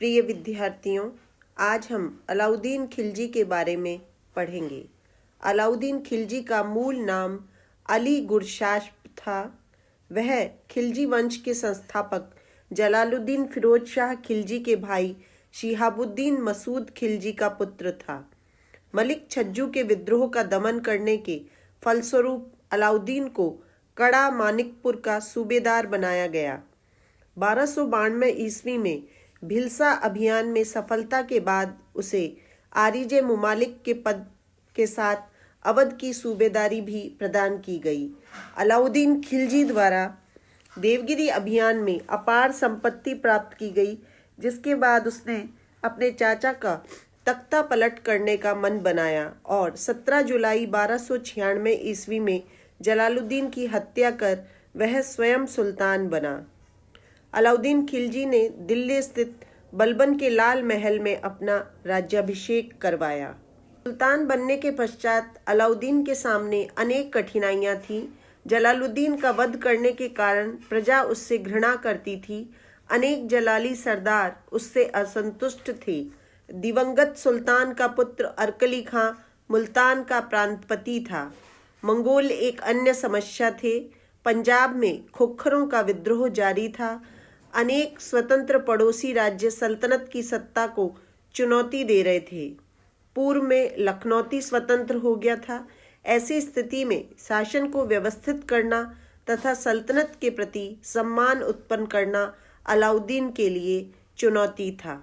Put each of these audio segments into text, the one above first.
प्रिय विद्यार्थियों, आज हम अलाउद्दीन खिलजी के बारे में पढ़ेंगे। अलाउद्दीन खिलजी का मूल नाम अली गुरशास्प था। वह खिलजी वंश के संस्थापक जलालुद्दीन फिरोज शाह खिलजी के भाई शिहाबुद्दीन मसूद खिलजी का पुत्र था। मलिक छज्जू के विद्रोह का दमन करने के फलस्वरूप अलाउद्दीन को कड़ा मानिकपुर का सूबेदार बनाया गया। 1292 ईस्वी में भिलसा अभियान में सफलता के बाद उसे आरिजे मुमालिक के पद के साथ अवध की सूबेदारी भी प्रदान की गई। अलाउद्दीन खिलजी द्वारा देवगिरी अभियान में अपार संपत्ति प्राप्त की गई, जिसके बाद उसने अपने चाचा का तख्ता पलट करने का मन बनाया और 17 जुलाई 1296 ईस्वी में जलालुद्दीन की हत्या कर वह स्वयं सुल्तान बना। अलाउद्दीन खिलजी ने दिल्ली स्थित बलबन के लाल महल में अपना राज्याभिषेक करवाया। सुल्तान बनने के पश्चात अलाउद्दीन के सामने अनेक कठिनाइयां थीं। जलालुद्दीन का वध करने के कारण प्रजा उससे घृणा करती थी। अनेक जलाली सरदार उससे असंतुष्ट थे। दिवंगत सुल्तान का पुत्र अरकली खां मुल्तान का प्रांतपति था। मंगोल एक अन्य समस्या थे। पंजाब में खोखरों का विद्रोह जारी था। अनेक स्वतंत्र पड़ोसी राज्य सल्तनत की सत्ता को चुनौती दे रहे थे। पूर्व में लखनौती स्वतंत्र हो गया था। ऐसी स्थिति में शासन को व्यवस्थित करना तथा सल्तनत के प्रति सम्मान उत्पन्न करना अलाउद्दीन के लिए चुनौती था।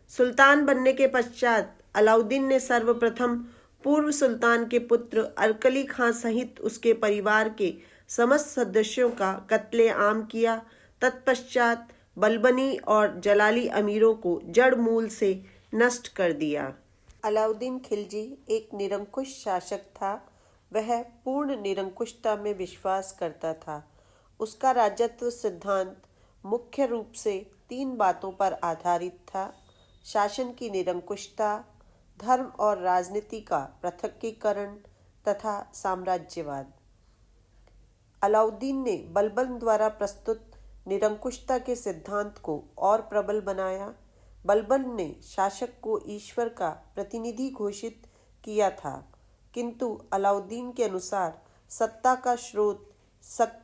सुल्तान बनने के पश्चात अलाउद्दीन ने सर्वप्रथम पूर्व सुल्तान के पुत्र अरकली खां सहित उसके परिवार के समस्त सदस्यों का कत्लेआम किया। तत्पश्चात बलबनी और जलाली अमीरों को जड़ मूल से नष्ट कर दिया। अलाउद्दीन खिलजी एक निरंकुश शासक था। वह पूर्ण निरंकुशता में विश्वास करता था। उसका राजत्व सिद्धांत मुख्य रूप से 3 बातों पर आधारित था: शासन की निरंकुशता, धर्म और राजनीति का पृथक्कीकरण तथा साम्राज्यवाद। अलाउद्दीन ने बलबन द्वारा प्रस्तुत निरंकुशता के सिद्धांत को और प्रबल बनाया। बलबन ने शासक को ईश्वर का प्रतिनिधि घोषित किया था, किंतु अलाउद्दीन के अनुसार सत्ता का स्रोत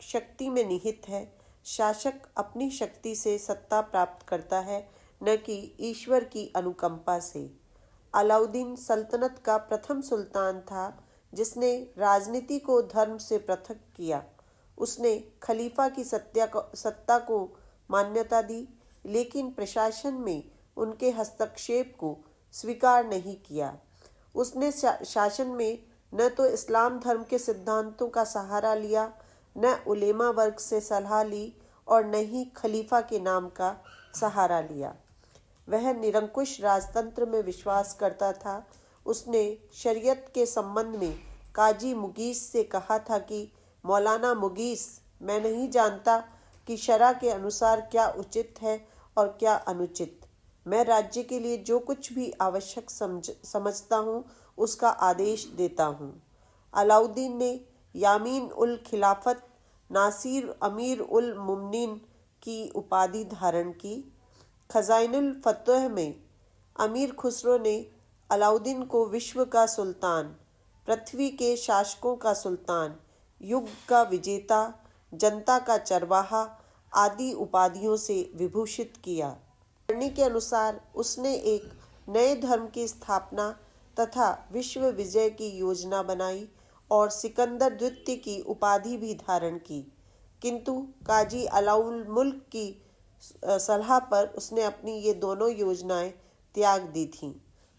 शक्ति में निहित है। शासक अपनी शक्ति से सत्ता प्राप्त करता है, न कि ईश्वर की अनुकंपा से। अलाउद्दीन सल्तनत का प्रथम सुल्तान था जिसने राजनीति को धर्म से पृथक किया। उसने खलीफा की सत्ता को मान्यता दी, लेकिन प्रशासन में उनके हस्तक्षेप को स्वीकार नहीं किया। उसने शासन में न तो इस्लाम धर्म के सिद्धांतों का सहारा लिया, न उलेमा वर्ग से सलाह ली और न ही खलीफा के नाम का सहारा लिया। वह निरंकुश राजतंत्र में विश्वास करता था। उसने शरीयत के संबंध में काजी मुगीस से कहा था कि मौलाना मुगीस, मैं नहीं जानता कि शरा के अनुसार क्या उचित है और क्या अनुचित। मैं राज्य के लिए जो कुछ भी आवश्यक समझता हूँ उसका आदेश देता हूँ। अलाउद्दीन ने यामीन उल खिलाफत नासिर अमीर उल मुमनीन की उपाधि धारण की। खजाइनुल फतह में अमीर खुसरो ने अलाउद्दीन को विश्व का सुल्तान, पृथ्वी के शासकों का सुल्तान, युग का विजेता, जनता का चरवाहा आदि उपाधियों से विभूषित किया। करनी के अनुसार उसने एक नए धर्म की स्थापना तथा विश्व विजय की योजना बनाई और सिकंदर द्वितीय की उपाधि भी धारण की, किंतु काजी अलाउल मुल्क की सलाह पर उसने अपनी ये दोनों योजनाएं त्याग दी थीं।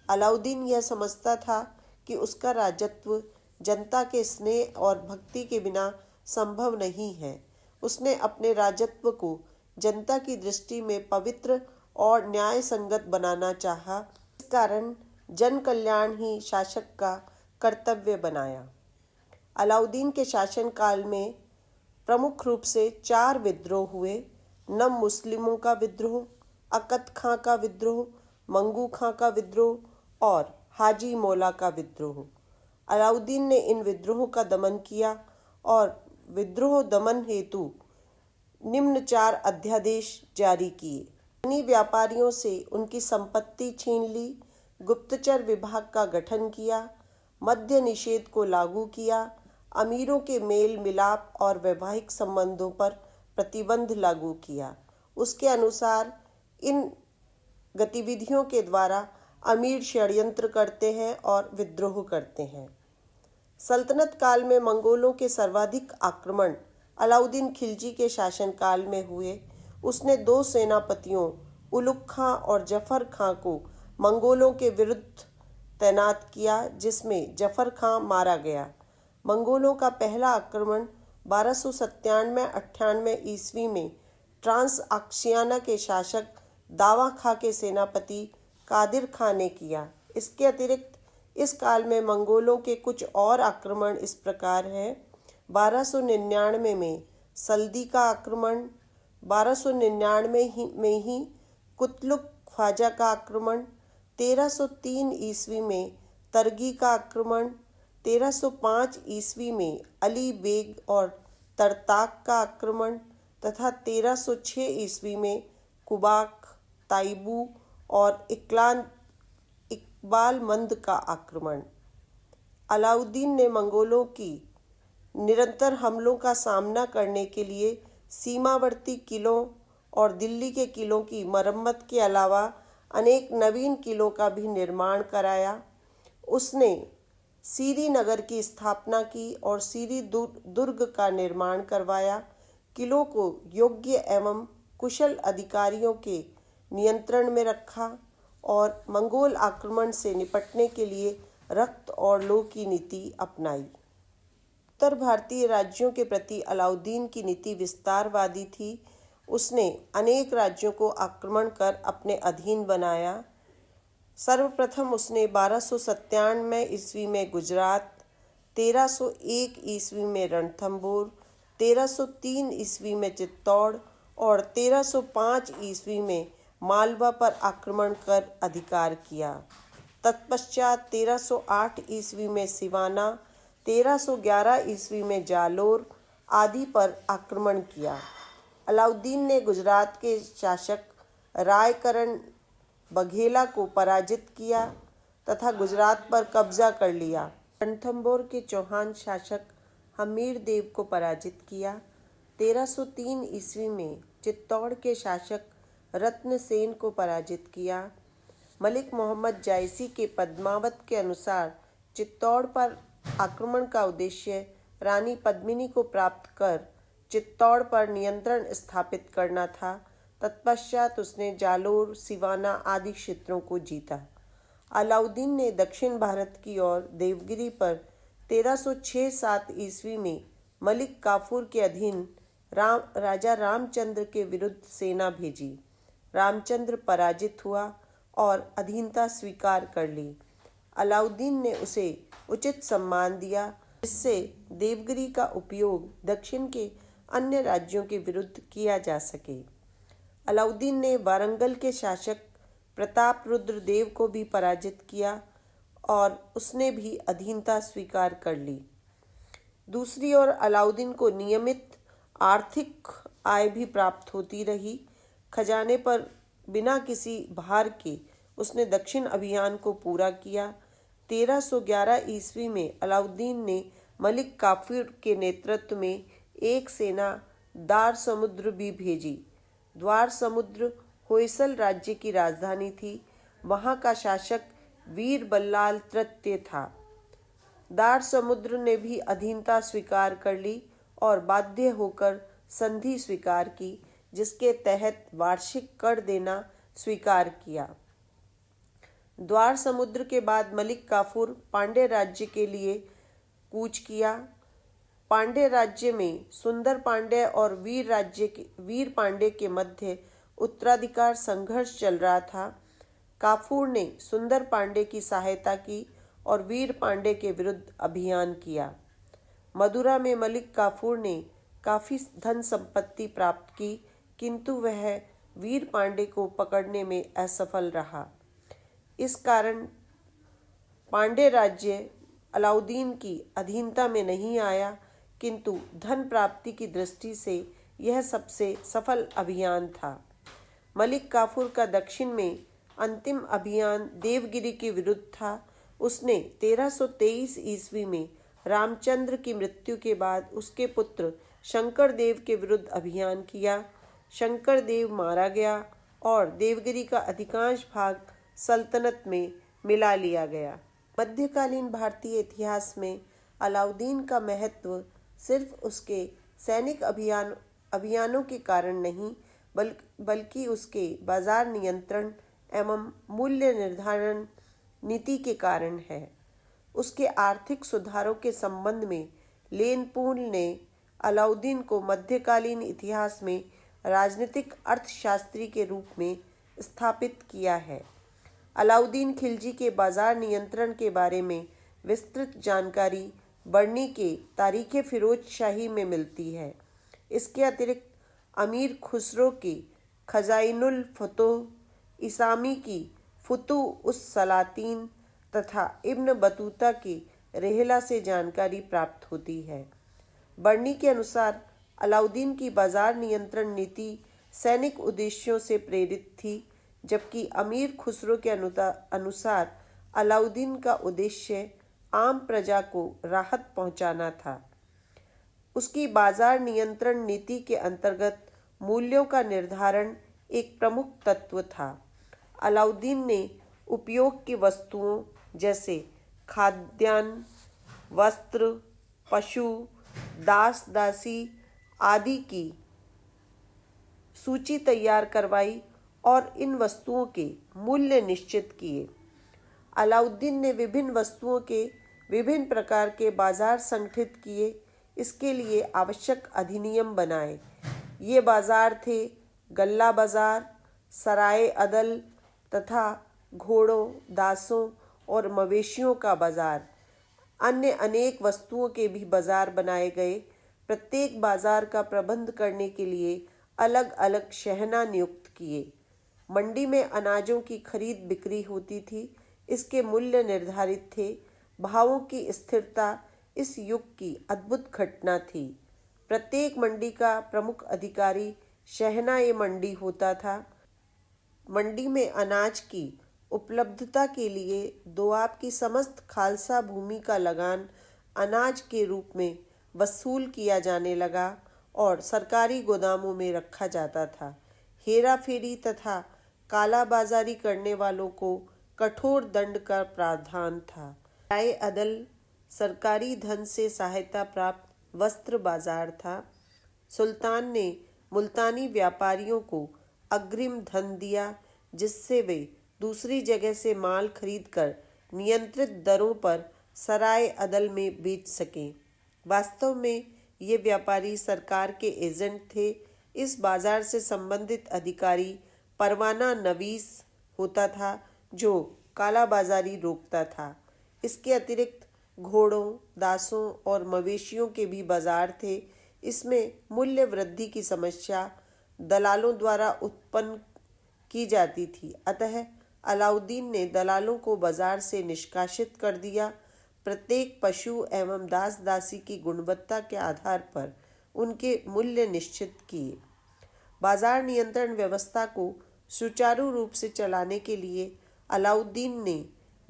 अलाउद्दीन यह समझता था कि उसका राजत्व जनता के स्नेह और भक्ति के बिना संभव नहीं है। उसने अपने राजत्व को जनता की दृष्टि में पवित्र और न्याय संगत बनाना चाहा। इस कारण जन कल्याण ही शासक का कर्तव्य बनाया। अलाउद्दीन के शासनकाल में प्रमुख रूप से 4 विद्रोह हुए: नम मुस्लिमों का विद्रोह, अकत खां का विद्रोह, मंगू खां का विद्रोह और हाजी मौला का विद्रोह। अलाउद्दीन ने इन विद्रोहों का दमन किया और विद्रोह दमन हेतु निम्न 4 अध्यादेश जारी किए। धनी व्यापारियों से उनकी संपत्ति छीन ली, गुप्तचर विभाग का गठन किया, मद्य निषेध को लागू किया, अमीरों के मेल मिलाप और वैवाहिक संबंधों पर प्रतिबंध लागू किया। उसके अनुसार इन गतिविधियों के द्वारा अमीर षड्यंत्र करते हैं और विद्रोह करते हैं। सल्तनत काल में मंगोलों के सर्वाधिक आक्रमण अलाउद्दीन खिलजी के शासनकाल में हुए। उसने 2 सेनापतियों उलुग खां और जफर खां को मंगोलों के विरुद्ध तैनात किया, जिसमें जफर खां मारा गया। मंगोलों का पहला आक्रमण 1297-98 ईस्वी में ट्रांस आक्सियाना के शासक दावा खां के सेनापति कादिर खां ने किया। इसके अतिरिक्त इस काल में मंगोलों के कुछ और आक्रमण इस प्रकार हैं: 1299 में सल्दी का आक्रमण, 1299 में ही कुतलुक ख्वाजा का आक्रमण, 1303 ईस्वी में तरगी का आक्रमण, 1305 ईस्वी में अली बेग और तरताक का आक्रमण तथा 1306 ईस्वी में कुबाक, ताइबू और इकबाल मंद का आक्रमण। अलाउद्दीन ने मंगोलों की निरंतर हमलों का सामना करने के लिए सीमावर्ती किलों और दिल्ली के किलों की मरम्मत के अलावा अनेक नवीन किलों का भी निर्माण कराया। उसने सीरी नगर की स्थापना की और सीरी दुर्ग का निर्माण करवाया। किलों को योग्य एवं कुशल अधिकारियों के नियंत्रण में रखा और मंगोल आक्रमण से निपटने के लिए रक्त और लौ की नीति अपनाई। उत्तर भारतीय राज्यों के प्रति अलाउद्दीन की नीति विस्तारवादी थी। उसने अनेक राज्यों को आक्रमण कर अपने अधीन बनाया। सर्वप्रथम उसने 1297 ईस्वी में गुजरात, 1301 ईस्वी में रणथंभौर, 1303 ईस्वी में चित्तौड़ और 1305 ईस्वी में मालवा पर आक्रमण कर अधिकार किया। तत्पश्चात 1308 ईस्वी में सिवाना, 1311 ईस्वी में जालोर आदि पर आक्रमण किया। अलाउद्दीन ने गुजरात के शासक रायकरण बघेला को पराजित किया तथा गुजरात पर कब्जा कर लिया। रणथंभौर के चौहान शासक हमीर देव को पराजित किया। 1303 ईस्वी में चित्तौड़ के शासक रत्नसेन को पराजित किया। मलिक मोहम्मद जायसी के पद्मावत के अनुसार चित्तौड़ पर आक्रमण का उद्देश्य रानी पद्मिनी को प्राप्त कर चित्तौड़ पर नियंत्रण स्थापित करना था। तत्पश्चात उसने जालोर, सिवाना आदि क्षेत्रों को जीता। अलाउद्दीन ने दक्षिण भारत की ओर देवगिरी पर 1306-7 ईस्वी में मलिक काफूर के अधीन राजा रामचंद्र के विरुद्ध सेना भेजी। रामचंद्र पराजित हुआ और अधीनता स्वीकार कर ली। अलाउद्दीन ने उसे उचित सम्मान दिया, जिससे देवगिरी का उपयोग दक्षिण के अन्य राज्यों के विरुद्ध किया जा सके। अलाउद्दीन ने वारंगल के शासक प्रताप रुद्र देव को भी पराजित किया और उसने भी अधीनता स्वीकार कर ली। दूसरी ओर अलाउद्दीन को नियमित आर्थिक आय भी प्राप्त होती रही। खजाने पर बिना किसी भार के उसने दक्षिण अभियान को पूरा किया। 1311 ईस्वी में अलाउद्दीन ने मलिक काफूर के नेतृत्व में एक सेना दार समुद्र भी भेजी। द्वार समुद्र होयसल राज्य की राजधानी थी। वहाँ का शासक वीर बल्लाल तृतीय था। दार समुद्र ने भी अधीनता स्वीकार कर ली और बाध्य होकर संधि स्वीकार की, जिसके तहत वार्षिक कर देना स्वीकार किया। द्वार समुद्र के बाद मलिक काफूर पांड्य राज्य के लिए कूच किया। पांड्य राज्य में सुंदर पांड्य और वीर पांड्य के मध्य उत्तराधिकार संघर्ष चल रहा था। काफूर ने सुंदर पांड्य की सहायता की और वीर पांड्य के विरुद्ध अभियान किया। मदुरा में मलिक काफूर ने काफी धन संपत्ति प्राप्त की, किंतु वह वीर पांड्य को पकड़ने में असफल रहा। इस कारण पांड्य राज्य अलाउद्दीन की अधीनता में नहीं आया, किंतु धन प्राप्ति की दृष्टि से यह सबसे सफल अभियान था। मलिक काफूर का दक्षिण में अंतिम अभियान देवगिरी के विरुद्ध था। उसने 1323 ईस्वी में रामचंद्र की मृत्यु के बाद उसके पुत्र शंकर देव के विरुद्ध अभियान किया। शंकर देव मारा गया और देवगिरी का अधिकांश भाग सल्तनत में मिला लिया गया। मध्यकालीन भारतीय इतिहास में अलाउद्दीन का महत्व सिर्फ उसके सैनिक अभियानों के कारण नहीं, बल्कि उसके बाजार नियंत्रण एवं मूल्य निर्धारण नीति के कारण है। उसके आर्थिक सुधारों के संबंध में लेनपूल ने अलाउद्दीन को मध्यकालीन इतिहास में राजनीतिक अर्थशास्त्री के रूप में स्थापित किया है। अलाउद्दीन खिलजी के बाजार नियंत्रण के बारे में विस्तृत जानकारी बर्नी के तारीख़ फिरोज शाही में मिलती है। इसके अतिरिक्त अमीर खुसरो के खजाइनुल फतूह, इसामी की फुतूह उस सलातीन तथा इब्न बतूता के रेहला से जानकारी प्राप्त होती है। बर्नी के अनुसार अलाउद्दीन की बाजार नियंत्रण नीति सैनिक उद्देश्यों से प्रेरित थी, जबकि अमीर खुसरो के अनुसार अलाउद्दीन का उद्देश्य आम प्रजा को राहत पहुंचाना था। उसकी बाजार नियंत्रण नीति के अंतर्गत मूल्यों का निर्धारण एक प्रमुख तत्व था। अलाउद्दीन ने उपयोग की वस्तुओं जैसे खाद्यान्न, वस्त्र, पशु, दास दासी आदि की सूची तैयार करवाई और इन वस्तुओं के मूल्य निश्चित किए। अलाउद्दीन ने विभिन्न वस्तुओं के विभिन्न प्रकार के बाजार संगठित किए। इसके लिए आवश्यक अधिनियम बनाए। ये बाजार थे गल्ला बाजार, सराय अदल तथा घोड़ों, दासों और मवेशियों का बाजार। अन्य अनेक वस्तुओं के भी बाजार बनाए गए। प्रत्येक बाजार का प्रबंध करने के लिए अलग अलग शहना नियुक्त किए। मंडी में अनाजों की खरीद बिक्री होती थी। इसके मूल्य निर्धारित थे। भावों की स्थिरता इस युग की अद्भुत घटना थी। प्रत्येक मंडी का प्रमुख अधिकारी शहना-ए मंडी होता था। मंडी में अनाज की उपलब्धता के लिए दोआब की समस्त खालसा भूमि का लगान अनाज के रूप में वसूल किया जाने लगा और सरकारी गोदामों में रखा जाता था। हेरा फेरी तथा कालाबाजारी करने वालों को कठोर दंड का प्रावधान था। राय अदल सरकारी धन से सहायता प्राप्त वस्त्र बाजार था। सुल्तान ने मुल्तानी व्यापारियों को अग्रिम धन दिया, जिससे वे दूसरी जगह से माल खरीदकर नियंत्रित दरों पर सराय अदल में बेच सकें। वास्तव में ये व्यापारी सरकार के एजेंट थे। इस बाजार से संबंधित अधिकारी परवाना नवीस होता था, जो कालाबाजारी रोकता था। इसके अतिरिक्त घोड़ों, दासों और मवेशियों के भी बाजार थे। इसमें मूल्य वृद्धि की समस्या दलालों द्वारा उत्पन्न की जाती थी, अतः अलाउद्दीन ने दलालों को बाजार से निष्कासित कर दिया। प्रत्येक पशु एवं दास दासी की गुणवत्ता के आधार पर उनके मूल्य निश्चित किए। बाजार नियंत्रण व्यवस्था को सुचारू रूप से चलाने के लिए अलाउद्दीन ने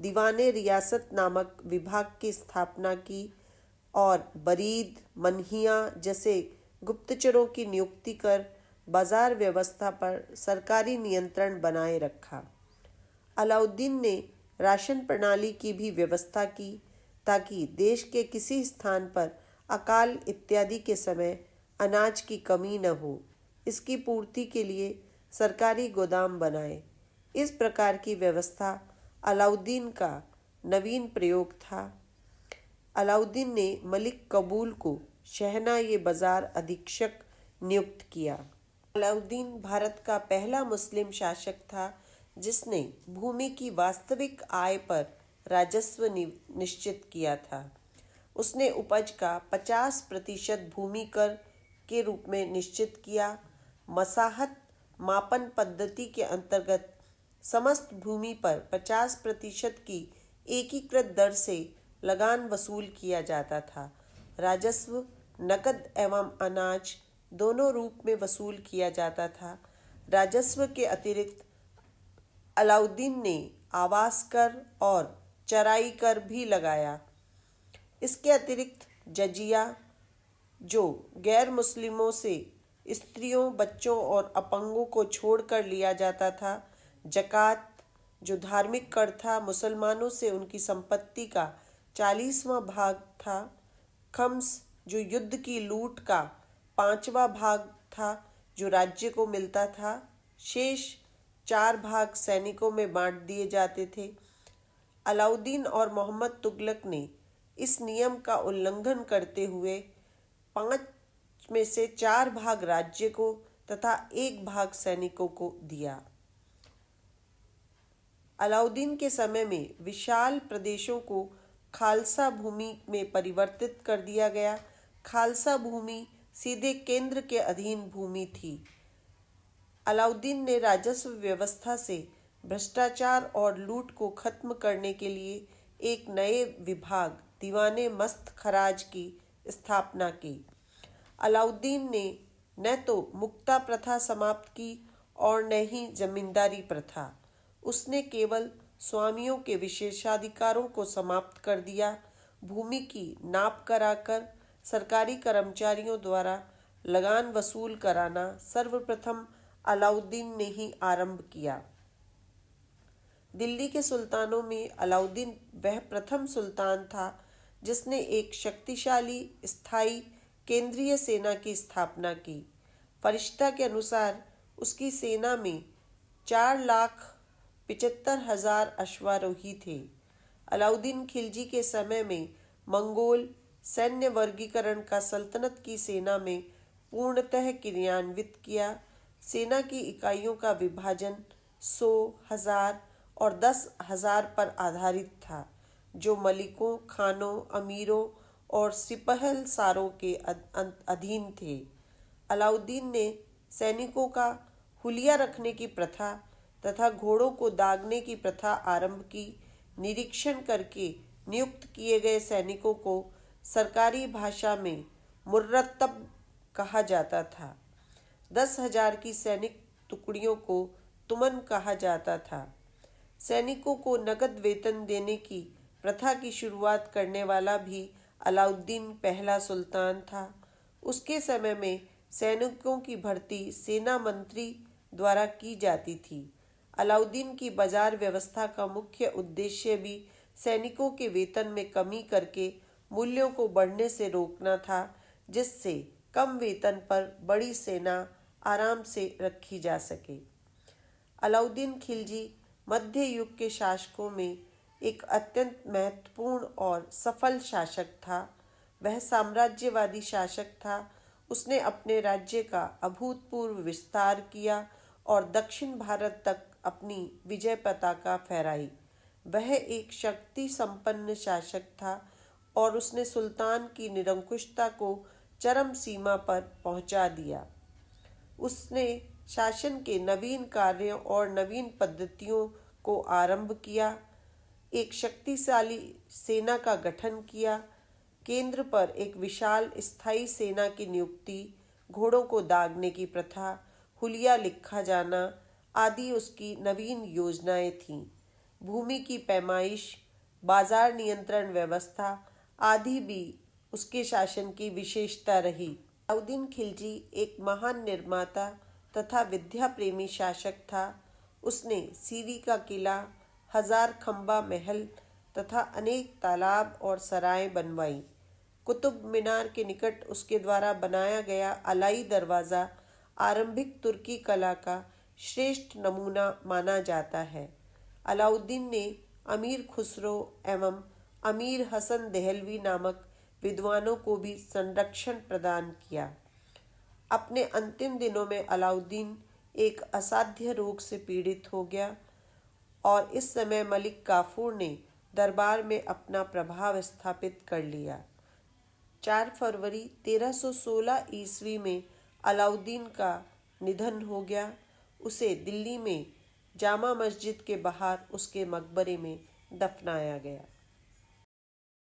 दीवाने रियासत नामक विभाग की स्थापना की और बरीद, मनहिया जैसे गुप्तचरों की नियुक्ति कर बाजार व्यवस्था पर सरकारी नियंत्रण बनाए रखा। अलाउद्दीन ने राशन प्रणाली की भी व्यवस्था की, ताकि देश के किसी स्थान पर अकाल इत्यादि के समय अनाज की कमी न हो। इसकी पूर्ति के लिए सरकारी गोदाम बनाए। इस प्रकार की व्यवस्था अलाउद्दीन का नवीन प्रयोग था। अलाउद्दीन ने मलिक कबूल को शहना-ए-बाजार अधीक्षक नियुक्त किया। अलाउद्दीन भारत का पहला मुस्लिम शासक था जिसने भूमि की वास्तविक आय पर राजस्व निश्चित किया था। उसने उपज का 50% भूमि कर के रूप में निश्चित किया। मसाहत मापन पद्धति के अंतर्गत समस्त भूमि पर 50% की एकीकृत दर से लगान वसूल किया जाता था। राजस्व नकद एवं अनाज दोनों रूप में वसूल किया जाता था। राजस्व के अतिरिक्त अलाउद्दीन ने आवास कर और चराई कर भी लगाया। इसके अतिरिक्त जजिया, जो गैर मुस्लिमों से स्त्रियों, बच्चों और अपंगों को छोड़कर लिया जाता था, जकात, जो धार्मिक कर था, मुसलमानों से उनकी संपत्ति का 40वां भाग था, खम्स, जो युद्ध की लूट का 5वां भाग था जो राज्य को मिलता था, शेष 4 भाग सैनिकों में बांट दिए जाते थे। अलाउद्दीन और मोहम्मद तुगलक ने इस नियम का उल्लंघन करते हुए 5 में से 4 भाग राज्य को तथा 1 भाग सैनिकों को दिया। अलाउद्दीन के समय में विशाल प्रदेशों को खालसा भूमि में परिवर्तित कर दिया गया। खालसा भूमि सीधे केंद्र के अधीन भूमि थी। अलाउद्दीन ने राजस्व व्यवस्था से भ्रष्टाचार और लूट को खत्म करने के लिए एक नए विभाग, दीवाने मस्त खराज की स्थापना की। अलाउद्दीन ने न तो मुक्ता प्रथा समाप्त की और न ही जमींदारी प्रथा। उसने केवल स्वामियों के विशेषाधिकारों को समाप्त कर दिया। भूमि की नाप कराकर सरकारी कर्मचारियों द्वारा लगान वसूल कराना सर्वप्रथम अलाउद्दीन ने ही आरंभ किया। दिल्ली के सुल्तानों में अलाउद्दीन वह प्रथम सुल्तान था जिसने एक शक्तिशाली स्थायी केंद्रीय सेना की स्थापना की। फरिश्ता के अनुसार उसकी सेना में 4,75,000 अश्वारोही थे। अलाउद्दीन खिलजी के समय में मंगोल सैन्य वर्गीकरण का सल्तनत की सेना में पूर्णतः क्रियान्वित किया। सेना की इकाइयों का विभाजन 100, 1000 और 10,000 पर आधारित था, जो मलिकों, खानों, अमीरों और सिपहलसारों के अधीन थे। अलाउद्दीन ने सैनिकों का हुलिया रखने की प्रथा तथा घोड़ों को दागने की प्रथा आरंभ की। निरीक्षण करके नियुक्त किए गए सैनिकों को सरकारी भाषा में मुर्रतब कहा जाता था। 10,000 की सैनिक टुकड़ियों को तुमन कहा जाता था। सैनिकों को नगद वेतन देने की प्रथा की शुरुआत करने वाला भी अलाउद्दीन पहला सुल्तान था। उसके समय में सैनिकों की भर्ती सेना मंत्री द्वारा की जाती थी। अलाउद्दीन की बाजार व्यवस्था का मुख्य उद्देश्य भी सैनिकों के वेतन में कमी करके मूल्यों को बढ़ने से रोकना था, जिससे कम वेतन पर बड़ी सेना आराम से रखी जा सके। अलाउद्दीन खिलजी मध्य युग के शासकों में एक अत्यंत महत्वपूर्ण और सफल शासक था। वह साम्राज्यवादी शासक था। उसने अपने राज्य का अभूतपूर्व विस्तार किया और दक्षिण भारत तक अपनी विजय पताका फहराई। वह एक शक्ति संपन्न शासक था और उसने सुल्तान की निरंकुशता को चरम सीमा पर पहुंचा दिया। उसने शासन के नवीन कार्यों और नवीन पद्धतियों को आरंभ किया। एक शक्तिशाली सेना का गठन किया। केंद्र पर एक विशाल स्थायी सेना की नियुक्ति, घोड़ों को दागने की प्रथा, हुलिया लिखा जाना आदि उसकी नवीन योजनाएं थीं। भूमि की पैमाइश, बाजार नियंत्रण व्यवस्था आदि भी उसके शासन की विशेषता रही। अलाउद्दीन खिलजी एक महान निर्माता तथा विद्या प्रेमी शासक था। उसने सीरी का किला, 1000 खंबा महल तथा अनेक तालाब और सराय बनवाई। कुतुब मीनार के निकट उसके द्वारा बनाया गया अलाई दरवाज़ा आरंभिक तुर्की कला का श्रेष्ठ नमूना माना जाता है। अलाउद्दीन ने अमीर खुसरो एवं अमीर हसन देहलवी नामक विद्वानों को भी संरक्षण प्रदान किया। अपने अंतिम दिनों में अलाउद्दीन एक असाध्य रोग से पीड़ित हो गया और इस समय मलिक काफूर ने दरबार में अपना प्रभाव स्थापित कर लिया। 4 फरवरी 1316 ईस्वी में अलाउद्दीन का निधन हो गया। उसे दिल्ली में जामा मस्जिद के बाहर उसके मकबरे में दफनाया गया।